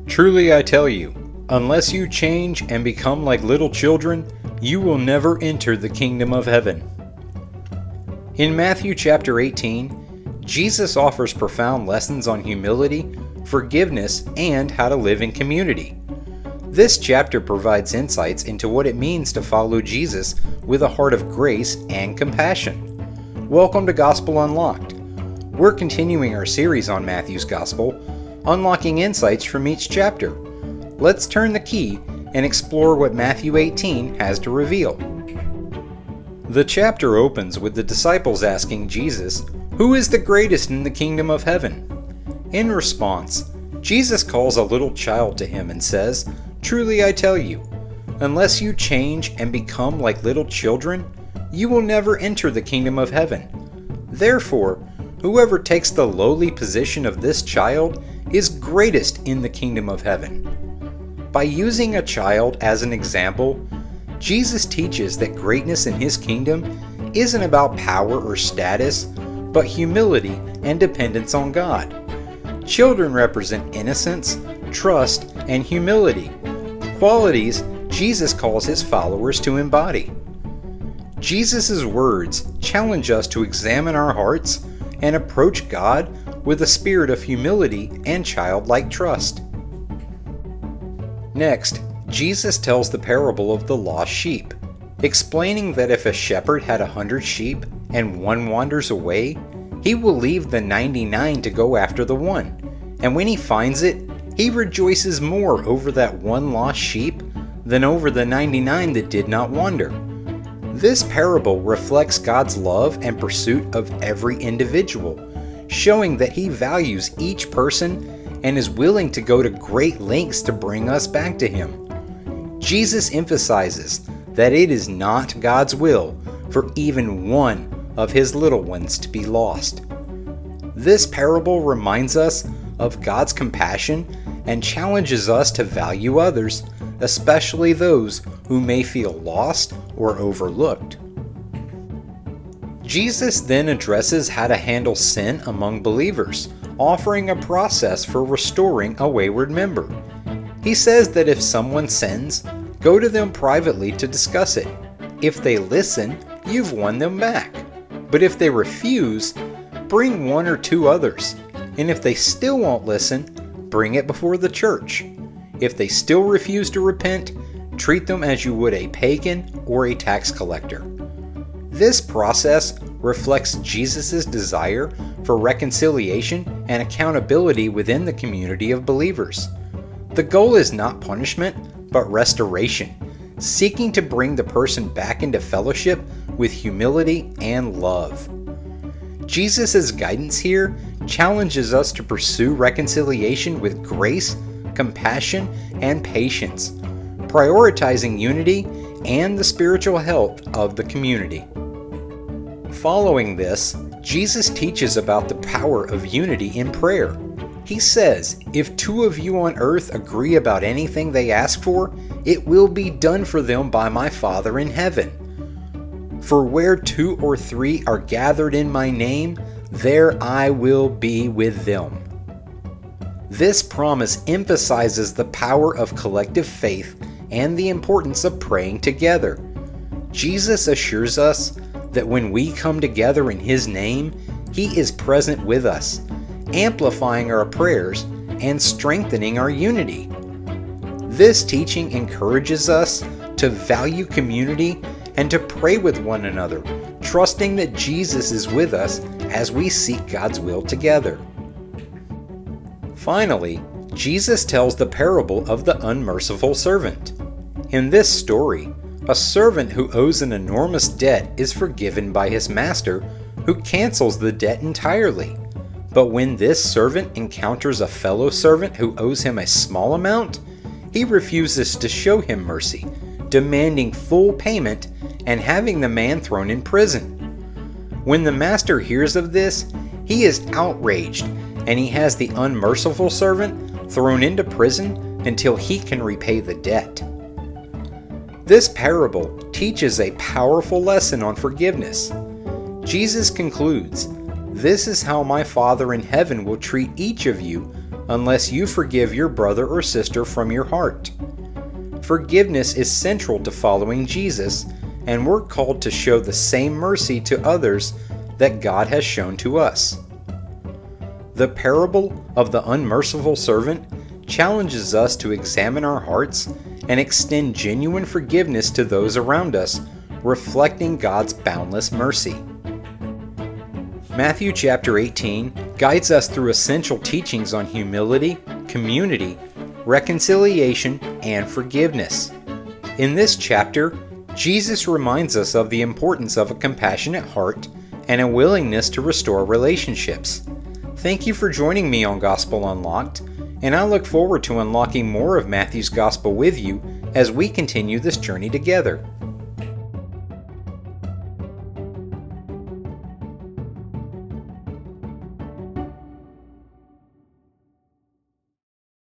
Truly I tell you, unless you change and become like little children, you will never enter the kingdom of heaven. In Matthew chapter 18, Jesus offers profound lessons on humility, forgiveness, and how to live in community. This chapter provides insights into what it means to follow Jesus with a heart of grace and compassion. Welcome to Gospel Unlocked. We're continuing our series on Matthew's Gospel, unlocking insights from each chapter. Let's turn the key and explore what Matthew 18 has to reveal. The chapter opens with the disciples asking Jesus, "Who is the greatest in the kingdom of heaven?" In response, Jesus calls a little child to him and says, "Truly I tell you, unless you change and become like little children, you will never enter the kingdom of heaven. Therefore, whoever takes the lowly position of this child is greatest in the kingdom of heaven." By using a child as an example, Jesus teaches that greatness in his kingdom isn't about power or status, but humility and dependence on God. Children represent innocence, trust, and humility, qualities Jesus calls his followers to embody. Jesus' words challenge us to examine our hearts and approach God with a spirit of humility and childlike trust. Next, Jesus tells the parable of the lost sheep, explaining that if a shepherd had 100 sheep and one wanders away, he will leave the 99 to go after the one, and when he finds it, he rejoices more over that one lost sheep than over the 99 that did not wander. This parable reflects God's love and pursuit of every individual, showing that he values each person and is willing to go to great lengths to bring us back to him. Jesus emphasizes that it is not God's will for even one of his little ones to be lost. This parable reminds us of God's compassion and challenges us to value others, especially those who may feel lost or overlooked. Jesus then addresses how to handle sin among believers, offering a process for restoring a wayward member. He says that if someone sins, go to them privately to discuss it. If they listen, you've won them back. But if they refuse, bring one or two others. And if they still won't listen, bring it before the church. If they still refuse to repent, treat them as you would a pagan or a tax collector. This process reflects Jesus' desire for reconciliation and accountability within the community of believers. The goal is not punishment, but restoration, seeking to bring the person back into fellowship with humility and love. Jesus' guidance here challenges us to pursue reconciliation with grace, compassion, and patience, prioritizing unity and the spiritual health of the community. Following this, Jesus teaches about the power of unity in prayer. He says, "If two of you on earth agree about anything they ask for, it will be done for them by my Father in heaven. For where 2 or 3 are gathered in my name, there I will be with them." This promise emphasizes the power of collective faith and the importance of praying together. Jesus assures us that when we come together in his name, he is present with us, amplifying our prayers and strengthening our unity. This teaching encourages us to value community and to pray with one another, trusting that Jesus is with us as we seek God's will together. Finally, Jesus tells the parable of the unmerciful servant. In this story, a servant who owes an enormous debt is forgiven by his master, who cancels the debt entirely. But when this servant encounters a fellow servant who owes him a small amount, he refuses to show him mercy, demanding full payment and having the man thrown in prison. When the master hears of this, he is outraged, and he has the unmerciful servant thrown into prison until he can repay the debt. This parable teaches a powerful lesson on forgiveness. Jesus concludes, "This is how my Father in heaven will treat each of you unless you forgive your brother or sister from your heart. Forgiveness is central to following Jesus, and we're called to show the same mercy to others that God has shown to us. The parable of the unmerciful servant challenges us to examine our hearts and extend genuine forgiveness to those around us, reflecting God's boundless mercy. Matthew chapter 18 guides us through essential teachings on humility, community, reconciliation, and forgiveness. In this chapter, Jesus reminds us of the importance of a compassionate heart and a willingness to restore relationships. Thank you for joining me on Gospel Unlocked, and I look forward to unlocking more of Matthew's Gospel with you as we continue this journey together.